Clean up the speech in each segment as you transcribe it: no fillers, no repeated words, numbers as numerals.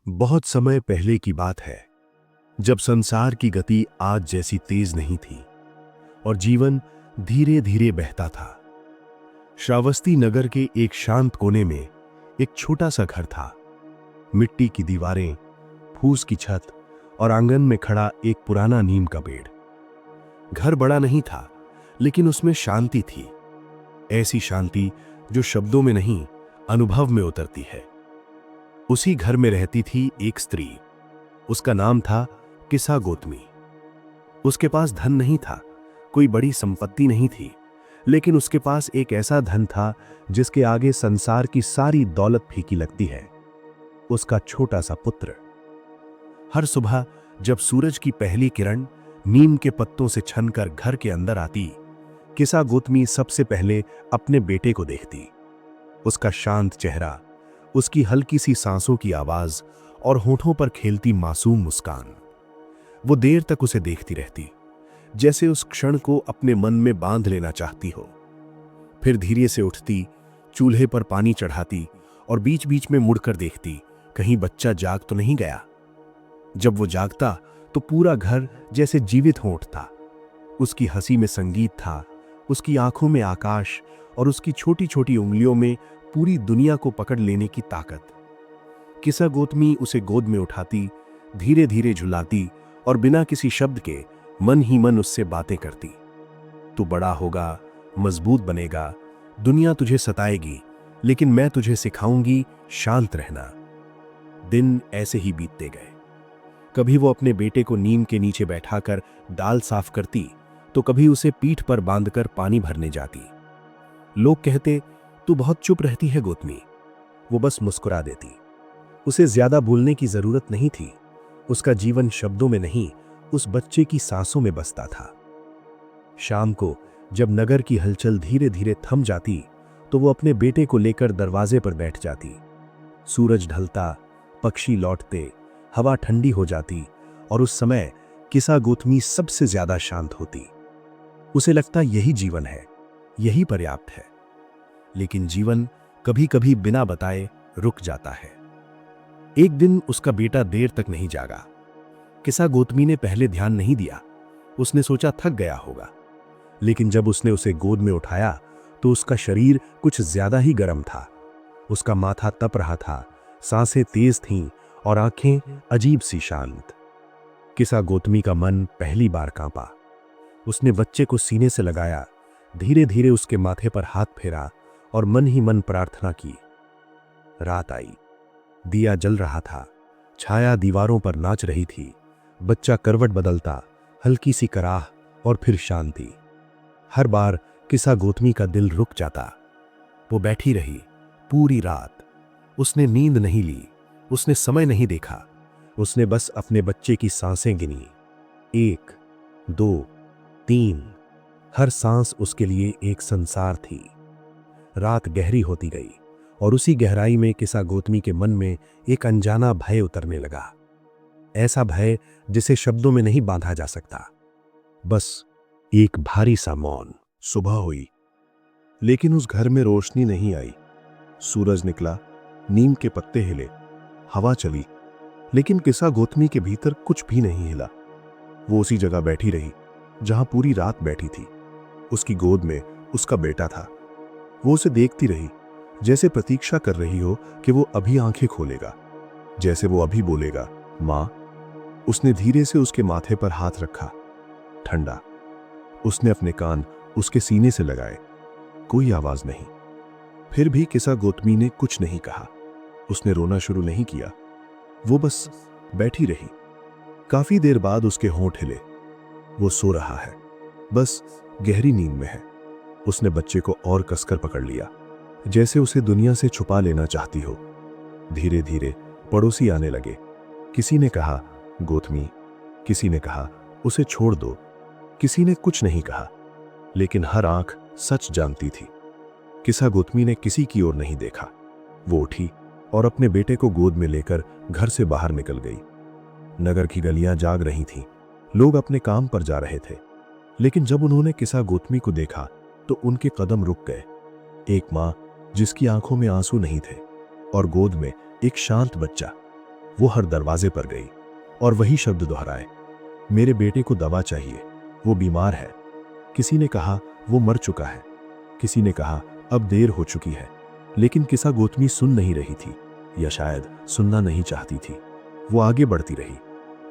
बहुत समय पहले की बात है, जब संसार की गति आज जैसी तेज नहीं थी और जीवन धीरे धीरे बहता था। श्रावस्ती नगर के एक शांत कोने में एक छोटा सा घर था। मिट्टी की दीवारें, फूस की छत और आंगन में खड़ा एक पुराना नीम का पेड़। घर बड़ा नहीं था, लेकिन उसमें शांति थी। ऐसी शांति जो शब्दों में नहीं, अनुभव में उतरती है। उसी घर में रहती थी एक स्त्री। उसका नाम था किसा गोतमी। उसके पास धन नहीं था, कोई बड़ी संपत्ति नहीं थी, लेकिन उसके पास एक ऐसा धन था जिसके आगे संसार की सारी दौलत फीकी लगती है। उसका छोटा सा पुत्र। हर सुबह जब सूरज की पहली किरण नीम के पत्तों से छनकर घर के अंदर आती, किसा गोतमी सबसे पहले अपने बेटे को देखती। उसका शांत चेहरा, उसकी हल्की सी सांसों की आवाज और होठों पर खेलती मासूम मुस्कान। वो देर तक उसे देखती रहती, जैसे उस क्षण को अपने मन में बांध लेना चाहती हो। फिर धीरे से उठती, चूल्हे पर पानी चढ़ाती और बीच बीच में मुड़कर देखती, कहीं बच्चा जाग तो नहीं गया। जब वो जागता तो पूरा घर जैसे जीवित हो उठता। उसकी हंसी में संगीत था, उसकी आंखों में आकाश और उसकी छोटी छोटी उंगलियों में पूरी दुनिया को पकड़ लेने की ताकत। किसा गोतमी उसे गोद में उठाती, धीरे धीरे झुलाती और बिना किसी शब्द के मन ही मन उससे बातें करती। तू बड़ा होगा, मजबूत बनेगा, दुनिया तुझे सताएगी, लेकिन मैं तुझे सिखाऊंगी शांत रहना। दिन ऐसे ही बीतते गए। कभी वो अपने बेटे को नीम के नीचे बैठाकर दाल साफ करती, तो कभी उसे पीठ पर बांधकर पानी भरने जाती। लोग कहते, तू बहुत चुप रहती है गोतमी। वो बस मुस्कुरा देती। उसे ज्यादा बोलने की जरूरत नहीं थी। उसका जीवन शब्दों में नहीं, उस बच्चे की सांसों में बसता था। शाम को जब नगर की हलचल धीरे धीरे थम जाती, तो वो अपने बेटे को लेकर दरवाजे पर बैठ जाती। सूरज ढलता, पक्षी लौटते, हवा ठंडी हो जाती और उस समय किसा गोतमी सबसे ज्यादा शांत होती। उसे लगता यही जीवन है, यही पर्याप्त है। लेकिन जीवन कभी कभी बिना बताए रुक जाता है। एक दिन उसका बेटा देर तक नहीं जागा। किसा गोतमी ने पहले ध्यान नहीं दिया। उसने सोचा थक गया होगा, लेकिन जब उसने उसे गोद में उठाया तो उसका शरीर कुछ ज्यादा ही गर्म था। उसका माथा तप रहा था, सांसें तेज थीं और आंखें अजीब सी शांत। किसा गोतमी का मन पहली बार कांपा। उसने बच्चे को सीने से लगाया, धीरे धीरे उसके माथे पर हाथ फेरा और मन ही मन प्रार्थना की। रात आई, दिया जल रहा था, छाया दीवारों पर नाच रही थी। बच्चा करवट बदलता, हल्की सी कराह और फिर शांति। हर बार किसा गोतमी का दिल रुक जाता। वो बैठी रही पूरी रात। उसने नींद नहीं ली, उसने समय नहीं देखा। उसने बस अपने बच्चे की सांसें गिनी। 1, 2, 3। हर सांस उसके लिए एक संसार थी। रात गहरी होती गई और उसी गहराई में किसा गोतमी के मन में एक अनजाना भय उतरने लगा। ऐसा भय जिसे शब्दों में नहीं बांधा जा सकता, बस एक भारी सा मौन। सुबह हुई, लेकिन उस घर में रोशनी नहीं आई। सूरज निकला, नीम के पत्ते हिले, हवा चली, लेकिन किसा गोतमी के भीतर कुछ भी नहीं हिला। वो उसी जगह बैठी रही जहां पूरी रात बैठी थी। उसकी गोद में उसका बेटा था। वो उसे देखती रही, जैसे प्रतीक्षा कर रही हो कि वो अभी आंखें खोलेगा, जैसे वो अभी बोलेगा, मां। उसने धीरे से उसके माथे पर हाथ रखा, ठंडा। उसने अपने कान उसके सीने से लगाए, कोई आवाज नहीं। फिर भी किसा गोतमी ने कुछ नहीं कहा। उसने रोना शुरू नहीं किया, वो बस बैठी रही। काफी देर बाद उसके होंठ हिले। वो सो रहा है, बस गहरी नींद में है। उसने बच्चे को और कसकर पकड़ लिया, जैसे उसे दुनिया से छुपा लेना चाहती हो। धीरे धीरे पड़ोसी आने लगे। किसी ने कहा, गोतमी। किसी ने कहा, उसे छोड़ दो। किसी ने कुछ नहीं कहा, लेकिन हर आंख सच जानती थी। किसा गोतमी ने किसी की ओर नहीं देखा। वो उठी और अपने बेटे को गोद में लेकर घर से बाहर निकल गई। नगर की गलियां जाग रही थीं, लोग अपने काम पर जा रहे थे। लेकिन जब उन्होंने किसा गोतमी को देखा तो उनके कदम रुक गए। एक मां जिसकी आंखों में आंसू नहीं थे और गोद में एक शांत बच्चा। वो हर दरवाजे पर गई और वही शब्द दोहराए, मेरे बेटे को दवा चाहिए, वो बीमार है। किसी ने कहा वो मर चुका है, किसी ने कहा अब देर हो चुकी है। लेकिन किसा गोतमी सुन नहीं रही थी, या शायद सुनना नहीं चाहती थी। वो आगे बढ़ती रही,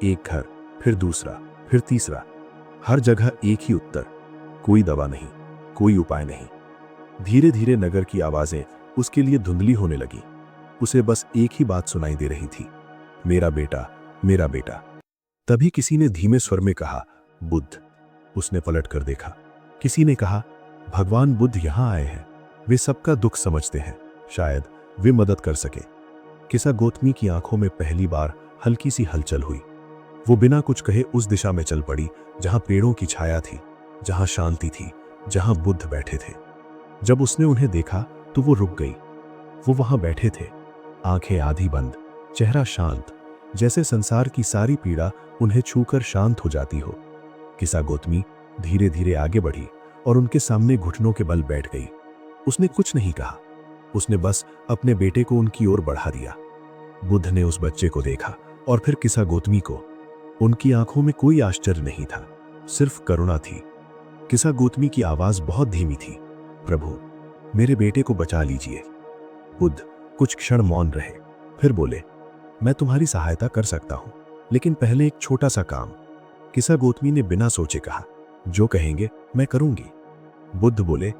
एक घर, फिर दूसरा, फिर तीसरा। हर जगह एक ही उत्तर, कोई दवा नहीं, कोई उपाय नहीं। धीरे धीरे नगर की आवाजें उसके लिए धुंधली होने लगी। उसे बस एक ही बात सुनाई दे रही थी, मेरा बेटा, मेरा बेटा। तभी किसी ने धीमे स्वर में कहा, बुद्ध। उसने पलट कर देखा। किसी ने कहा, भगवान बुद्ध यहां आए हैं, वे सबका दुख समझते हैं, शायद वे मदद कर सके। किसा गोतमी की आंखों में पहली बार हल्की सी हलचल हुई। वो बिना कुछ कहे उस दिशा में चल पड़ी जहां पेड़ों की छाया थी, जहां शांति थी, जहां बुद्ध बैठे थे। जब उसने उन्हें देखा तो वो रुक गई। वो वहां बैठे थे, आंखें आधी बंद, चेहरा शांत, जैसे संसार की सारी पीड़ा उन्हें छूकर शांत हो जाती हो। किसा गोतमी धीरे धीरे आगे बढ़ी और उनके सामने घुटनों के बल बैठ गई। उसने कुछ नहीं कहा, उसने बस अपने बेटे को उनकी ओर बढ़ा दिया। बुद्ध ने उस बच्चे को देखा और फिर किसा गोतमी को। उनकी आंखों में कोई आश्चर्य नहीं था, सिर्फ करुणा थी। किसा गोतमी की आवाज बहुत धीमी थी, प्रभु, मेरे बेटे को बचा लीजिए। बुद्ध कुछ क्षण मौन रहे, फिर बोले, मैं तुम्हारी सहायता कर सकता हूं, लेकिन पहले एक छोटा सा काम। किसा गोतमी ने बिना सोचे कहा, जो कहेंगे मैं करूंगी। बुद्ध बोले,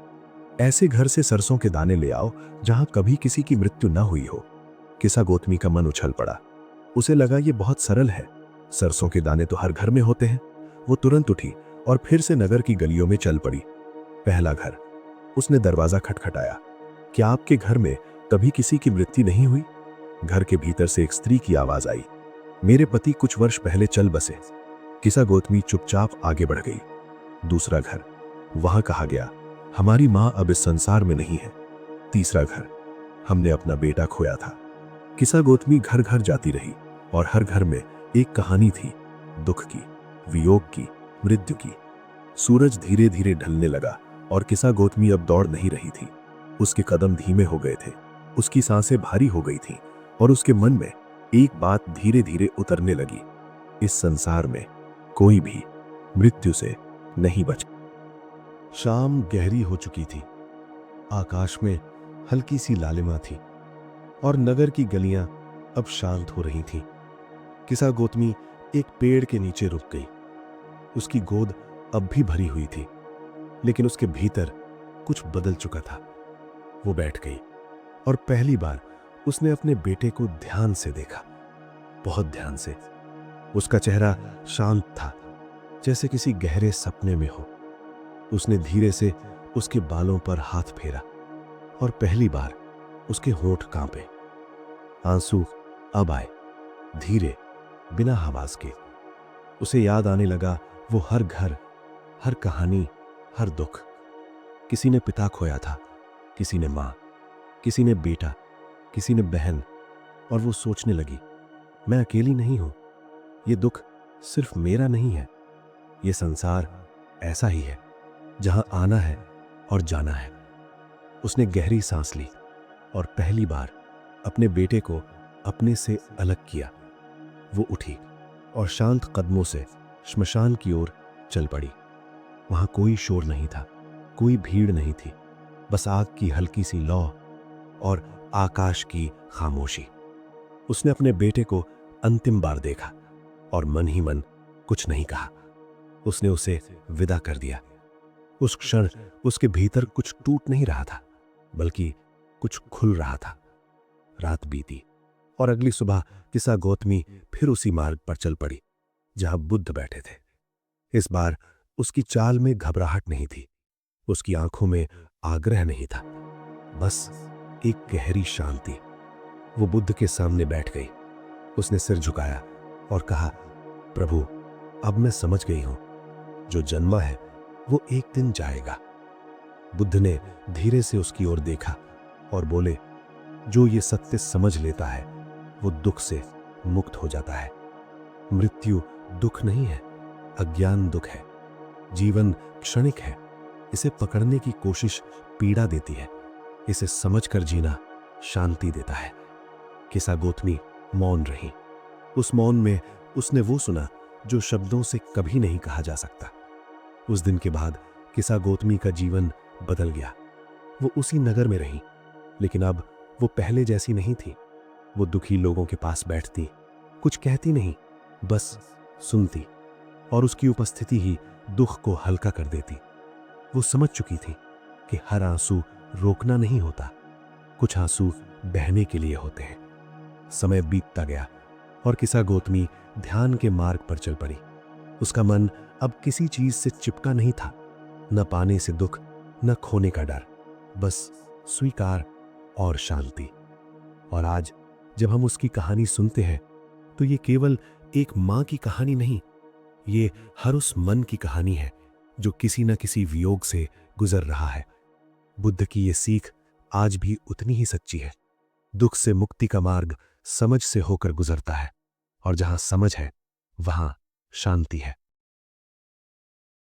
ऐसे घर से सरसों के दाने ले आओ जहां कभी किसी की मृत्यु न हुई हो। किसा गोतमी का मन उछल पड़ा। उसे लगा ये बहुत सरल है, सरसों के दाने तो हर घर में होते हैं। वो तुरंत उठी और फिर से नगर की गलियों में चल पड़ी। पहला घर। उसने दरवाजा खटखटाया, क्या आपके घर में कभी किसी की मृत्यु नहीं हुई? घर के भीतर से एक स्त्री की आवाज आई, मेरे पति कुछ वर्ष पहले चल बसे। किसा गोतमी चुपचाप आगे बढ़ गई। दूसरा घर। वहां कहा गया, हमारी मां अब इस संसार में नहीं है। तीसरा घर। हमने अपना बेटा खोया था। किसा गोतमी घर घर जाती रही और हर घर में एक कहानी थी, दुख की, वियोग की, मृत्यु की। सूरज धीरे धीरे ढलने लगा और किसा गोतमी अब दौड़ नहीं रही थी। उसके कदम धीमे हो गए थे, उसकी सांसें भारी हो गई थीं और उसके मन में एक बात धीरे धीरे उतरने लगी, इस संसार में कोई भी मृत्यु से नहीं बचा। शाम गहरी हो चुकी थी, आकाश में हल्की सी लालिमा थी और नगर की गलियां अब शांत हो रही थीं। किसा गोतमी एक पेड़ के नीचे रुक गई। उसकी गोद अब भी भरी हुई थी, लेकिन उसके भीतर कुछ बदल चुका था। वो बैठ गई और पहली बार उसने अपने बेटे को ध्यान से देखा, बहुत ध्यान से। उसका चेहरा शांत था, जैसे किसी गहरे सपने में हो। उसने धीरे से उसके बालों पर हाथ फेरा और पहली बार उसके होंठ कांपे। आंसू अब आए, धीरे, बिना आवाज के। उसे याद आने लगा वो हर घर, हर कहानी, हर दुख। किसी ने पिता खोया था, किसी ने मां, किसी ने बेटा, किसी ने बहन। और वो सोचने लगी, मैं अकेली नहीं हूं, ये दुख सिर्फ मेरा नहीं है, ये संसार ऐसा ही है जहां आना है और जाना है। उसने गहरी सांस ली और पहली बार अपने बेटे को अपने से अलग किया। वो उठी और शांत कदमों से श्मशान की ओर चल पड़ी। वहां कोई शोर नहीं था, कोई भीड़ नहीं थी, बस आग की हल्की सी लौ और आकाश की खामोशी। उसने अपने बेटे को अंतिम बार देखा और मन ही मन कुछ नहीं कहा। उसने उसे विदा कर दिया। उस क्षण उसके भीतर कुछ टूट नहीं रहा था, बल्कि कुछ खुल रहा था। रात बीती और अगली सुबह किसा गोतमी फिर उसी मार्ग पर चल पड़ी जहां बुद्ध बैठे थे। इस बार उसकी चाल में घबराहट नहीं थी, उसकी आंखों में आग्रह नहीं था, बस एक गहरी शांति। वो बुद्ध के सामने बैठ गई। उसने सिर झुकाया और कहा, प्रभु, अब मैं समझ गई हूं, जो जन्मा है वो एक दिन जाएगा। बुद्ध ने धीरे से उसकी ओर देखा और बोले, जो ये सत्य समझ लेता है वो दुख से मुक्त हो जाता है। मृत्यु दुख नहीं है, अज्ञान दुख है। जीवन क्षणिक है, इसे पकड़ने की कोशिश पीड़ा देती है, इसे समझकर जीना शांति देता है। किसा गोतमी मौन रही। उस मौन में उसने वो सुना जो शब्दों से कभी नहीं कहा जा सकता। उस दिन के बाद किसा गौतमी का जीवन बदल गया। वो उसी नगर में रही, लेकिन अब वो पहले जैसी नहीं थी। वो दुखी लोगों के पास बैठती, कुछ कहती नहीं, बस सुनती, और उसकी उपस्थिति ही दुख को हल्का कर देती। वो समझ चुकी थी कि हर आंसू रोकना नहीं होता, कुछ आंसू बहने के लिए होते हैं। समय बीतता गया और किसा गौतमी ध्यान के मार्ग पर चल पड़ी। उसका मन अब किसी चीज से चिपका नहीं था, न पाने से दुख, न खोने का डर, बस स्वीकार और शांति। और आज जब हम उसकी कहानी सुनते हैं तो ये केवल एक मां की कहानी नहीं, ये हर उस मन की कहानी है जो किसी न किसी वियोग से गुजर रहा है। बुद्ध की ये सीख आज भी उतनी ही सच्ची है। दुख से मुक्ति का मार्ग समझ से होकर गुजरता है, और जहां समझ है वहां शांति है।